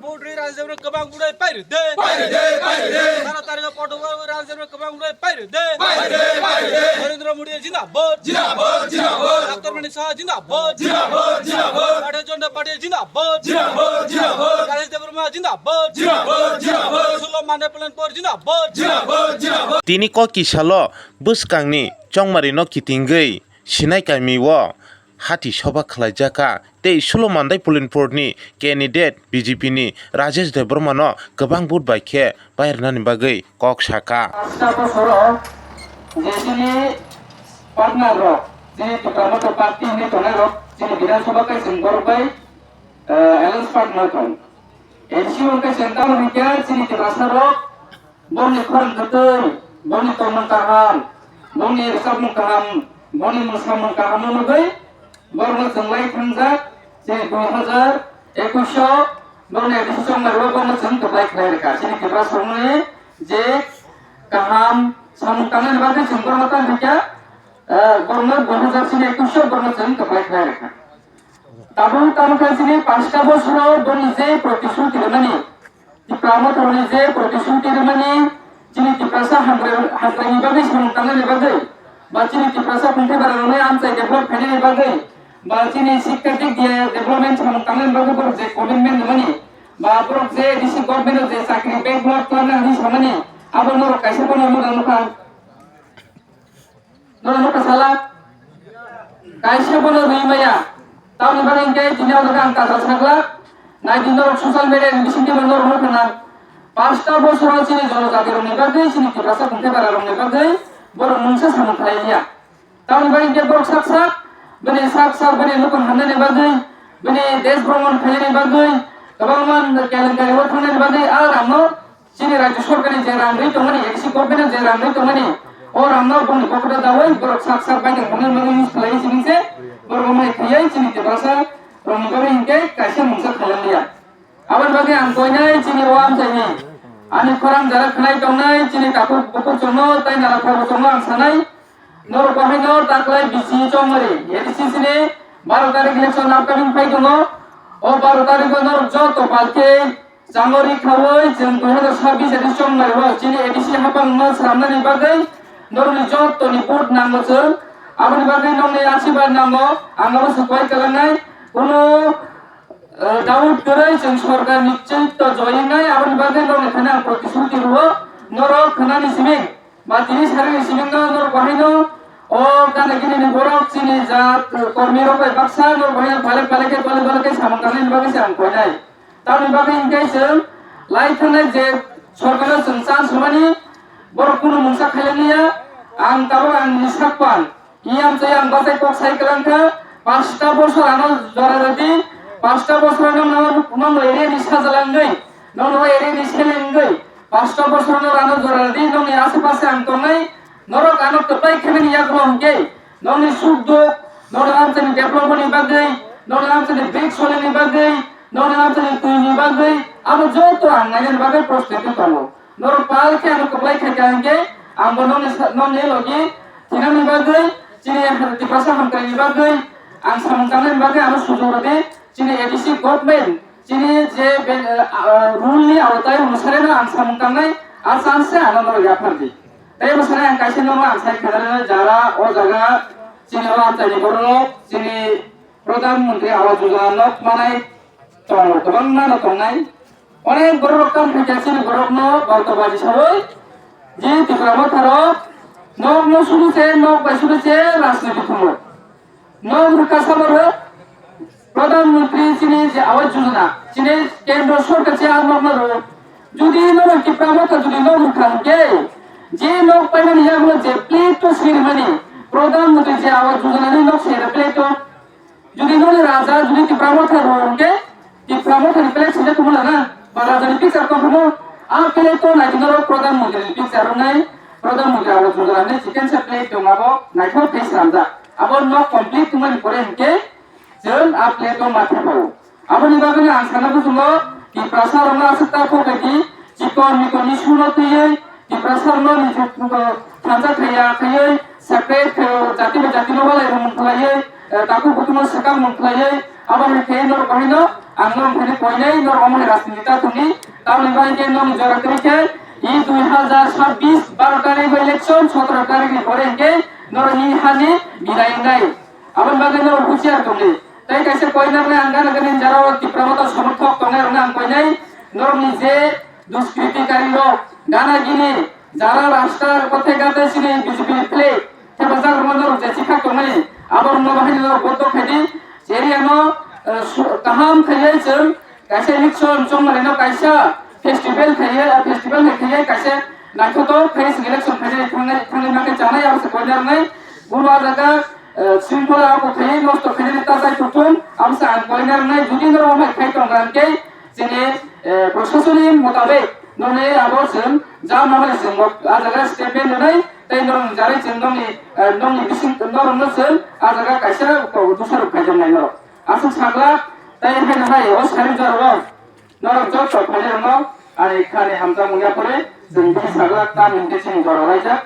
बुद्रि रायजोआवनो गोबां उदै पाइरो दे सारा तारिखआव पटुगाल रायजोआवनो गोबां उदै पाइरो दे नरेन्द्र मोदी जिंदाबाद डॉक्टर मणि शाह जिंदाबाद पाठे चंद पाटिल जिंदाबाद राजेश देवबर्मा जिंदाबाद सुलभ माने प्लेनपुर जिंदाबाद Tini ko kisalo buskangni chongmari no kitingei sinai kaimiwo hati soba khlaijaka tei Sulomandai Pulinpurni candidate BJP ni Rajesh Debroma no gobang vote baikhe bairnani bagui kok saka পাঁচটা বছর যেসিনি পার্টনার রক যে প্রমোট পার্টি নি তনে rock যে বিধানসভা কে সিঙ্গর by alliance partner কন NCO কে centre নিকে চিনি রাস্তা রক বনি খরন খতে বনি তমন কাহাম বনি রিসাব কাহাম বনি মুসলাম কাহাম নগৈ বর্ণ সংলাই থানজা যে 2021 বনি ডিসেম্বর রবন সং কবাই খায়রকা চিনি রাস্তা যে kaham samungkangan bagai sempurnakan hingga gubernur 2021 gubernur kebaik mereka. Tabung tamu kali sini pasca bosro doni je प्रतिश्रुति remani di pramoto doni je प्रतिश्रुति remani cini di prasa hangrani bagai samungkangan bagai bacini di prasa punte barangnya amsai develop kini bagai bacini sikkatik dia development samungkangan bagai berje commitment remani baprok je disi government je sakri bank block tanah di samani abang nor kaisa kono mo dang kan nor kasala kaisa kono maya tahu barang ke dinya dagang ka sakla na dinor social media ni bisinte nor mo kana pasta bosor sini jolo jager ni bagai sini ki rasa kunte barang ni bagai bor munsa samu khlaiya tahu barang ke bor sak bene sak bene lokon hanne ni bagai bene desh भ्रमण khaye ni bagai gabangman kelankai wathane ni bagai ar amno sini রাজ্য সরকারি যে Ramri তমনি AC government যে রামরি তমনি ও রামনার বনি পকড়া দাওই বড় সাক সাক বাইকে হনের মনে use খাই সিনিছে বড় মাই খাই চিনিতে ভাষা রংগরে ইনকে কাছে মুসা খালালিয়া আবার বাগে আম কইনাই চিনি ওয়াম চাইনি আনি খরাম যারা খাই দংনাই চিনি কাকু বকু জন্য তাই নারা খাবো জন্য আম সানাই নর বাহিনর তাকলাই বিসি চমরে এডিসি সিনে 12 তারিখ ইলেকশন আপকামিং ফাই দङ ও 12 তারিখ নর যত পালকে Jamori khawai jeng 2026 edisi maiwa chini edisi hapang no samnani bagai norni jot to ni port nango cheng aboni bagai nomni asibar nango angabo sukai kalanai kono daud korai jeng sorkar nichchai to joinai aboni bagai nomni khana प्रतिश्रुति ruo noro khanani siming ba tini sari siming no nor bahino o kana kini ni borok chini jat kormi rokai baksa nor bahino pale ke samangkani bagai sam koinai তাহলে বাকি ইনকাইছেন লাইথানে যে সরকারের সংসার সমানি বড় কোনো মুসা খাইলিয়া আং তারো আং নিসাপান yam চাই আং বাসাই কক সাইকেলানকা 5টা বছর আনো জরারদি 5টা বছর আনো নন এরিয়া নিসা জালাঙ্গই নন এরিয়া নিসেলেঙ্গই 5টা বছর আনো জরারদি নন আশেপাশে আং তনাই নরক আনো তপাই খেবেন ইয়াগ্রো হংকে নন সুখ নন আমছেন ডেভেলপমেন্ট বাগৈ নন আমছেন ব্রিক সলেনি বাগৈ nor namsani tuini bagai amo joto angayan bagai prostitute kamo nor palke amo keplai khakange ambo non logi tinani bagai chini di pasa hamkani bagai ang samangkane bagai amo sujurade chini edisi government chini je rule ni awatai anusare na ang samangkane asanse anandor yapardi tai masane ang kaise no ang sai khadare jara o jaga chini o amchani borok chini pradhan mantri awas yojana nok manai gobaं nano tongnai onek borok kam khaisini borok no bautobaji sabai je tikramo tharo nok no suru se nok bai suru se rajniti thumo nok ruka sabaro pradhan mantri chini je awas yojana chini kendro sorkar che nok no jodi no tikramo ta jodi nok rukhange je nok paimani yaglo je pleto sirmani pradhan mantri je awas yojana ni nok se pleto jodi no raja jodi tikramo tharo ke di pramoto ni pelek sida kumula na para jani picture ko kumo a pelek to na dinoro pradhan mantri picture nai pradhan mantri awas yojana ni chicken sa plate to ngabo na ko face ramda abo no complete tumani pore nke jen a plate to matha ko abo ni bagani ansana bujulo di prasar na asata ko kati chikon mi ko ni suno tiye di prasar no ni ko thanja khaya separate jati no wala rum khlaye taku butumo sakam mun khlaye abo ni ke no bahino angnom khani koinai nor omne raснita tuni tauni baike nom jora krike এই 2026 12 তারিখ election 17 তারিখে পরে কে নর নি হানি বিদায় নাই আবার বাগে নর হুঁশিয়ার করলে তাই কাছে কইনার না আঙ্গান গেলেন যারা তীব্রমত সমর্থক তনের নাম কই নাই নর নিজে দুষ্কৃতিকারী লোক গানা গিনি যারা রাস্তার পথে গাতেছিল বিজেপি প্লে হেফাজত মন্দর যে শিক্ষা কমে আবার নবাহিনী বদ্ধ খেদি সেরিয়ানো কাহাম খাইয়েছেন কাছে ইলেকশন চমরেনো কাইসা फेस्टिवल खाइए फेस्टिवल में खाइए कैसे नाखो तो फेस इलेक्शन खाइए खाने में के जाना है आपसे कोई डर नहीं बुरा जगह सिंपल आपको खाइए दोस्तों खाइए नेता साइड टुटुम आपसे कोई डर नहीं जुदी नर हमें खाई तो गान के जिने प्रशासनिक मुताबिक नोने आबोसन जाम नामे से आ जगह स्टेटमेंट नहीं तै नर जारे चिंदोनी नोनी बिसिं नर नसन आ जगह कैसे को दूसरा खाई जम नहीं नर आसन छागला तै है ना है ओ सारी जरो नरक जब सफाले रंग और एक खाने हमजा मुनिया पड़े जिंदगी सगला ताम इनके चिंग करो भाई जा